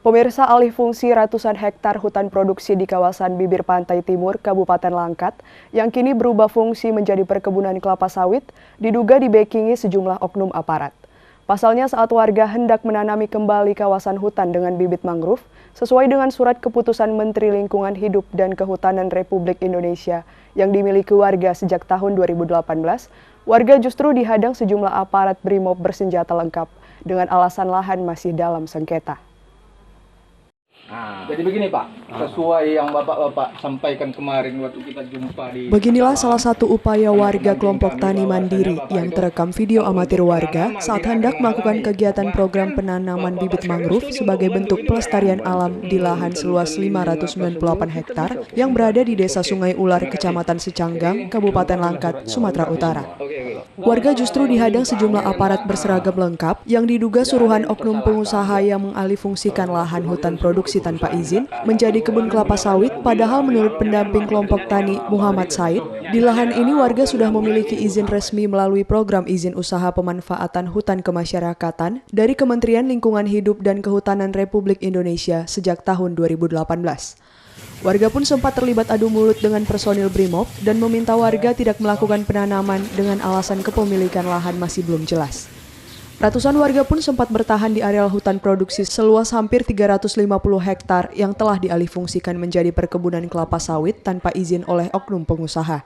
Pemirsa, alih fungsi ratusan hektar hutan produksi di kawasan bibir pantai timur Kabupaten Langkat yang kini berubah fungsi menjadi perkebunan kelapa sawit diduga dibekingi sejumlah oknum aparat. Pasalnya saat warga hendak menanami kembali kawasan hutan dengan bibit mangrove sesuai dengan surat keputusan Menteri Lingkungan Hidup dan Kehutanan Republik Indonesia yang dimiliki warga sejak tahun 2018, warga justru dihadang sejumlah aparat BRIMOB bersenjata lengkap dengan alasan lahan masih dalam sengketa. Jadi begini Pak, sesuai yang Bapak sampaikan kemarin waktu kita jumpa di... Beginilah salah satu upaya warga kelompok tani mandiri yang terekam video amatir warga saat hendak melakukan kegiatan program penanaman bibit mangrove sebagai bentuk pelestarian alam di lahan seluas 598 hektar yang berada di Desa Sungai Ular, Kecamatan Secanggang, Kabupaten Langkat, Sumatera Utara. Warga justru dihadang sejumlah aparat berseragam lengkap yang diduga suruhan oknum pengusaha yang mengalihfungsikan lahan hutan produksi tanpa izin menjadi kebun kelapa sawit, padahal menurut pendamping kelompok tani Muhammad Said, di lahan ini warga sudah memiliki izin resmi melalui program izin usaha pemanfaatan hutan kemasyarakatan dari Kementerian Lingkungan Hidup dan Kehutanan Republik Indonesia sejak tahun 2018. Warga pun sempat terlibat adu mulut dengan personil BRIMOB dan meminta warga tidak melakukan penanaman dengan alasan kepemilikan lahan masih belum jelas. Ratusan warga pun sempat bertahan di areal hutan produksi seluas hampir 350 hektar yang telah dialihfungsikan menjadi perkebunan kelapa sawit tanpa izin oleh oknum pengusaha.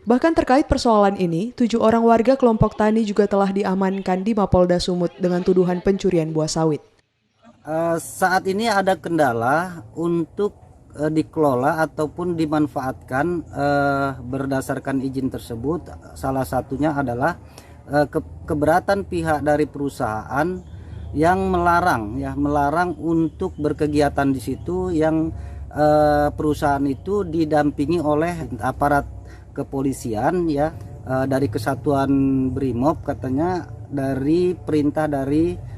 Bahkan terkait persoalan ini, 7 orang warga kelompok tani juga telah diamankan di Mapolda Sumut dengan tuduhan pencurian buah sawit. Saat ini ada kendala untuk dikelola ataupun dimanfaatkan berdasarkan izin tersebut. Salah satunya adalah keberatan pihak dari perusahaan yang melarang untuk berkegiatan di situ, yang perusahaan itu didampingi oleh aparat kepolisian dari kesatuan BRIMOB, katanya dari perintah dari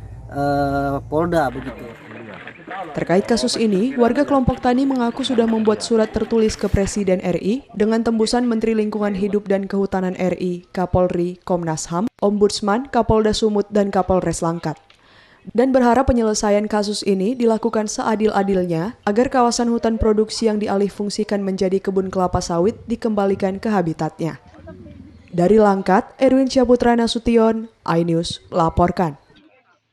Polda begitu. Terkait kasus ini, warga kelompok tani mengaku sudah membuat surat tertulis ke Presiden RI dengan tembusan Menteri Lingkungan Hidup dan Kehutanan RI, Kapolri, Komnas HAM, Ombudsman, Kapolda Sumut, dan Kapolres Langkat. Dan berharap penyelesaian kasus ini dilakukan seadil-adilnya agar kawasan hutan produksi yang dialihfungsikan menjadi kebun kelapa sawit dikembalikan ke habitatnya. Dari Langkat, Erwin Syaputra Nasution, iNews, laporkan.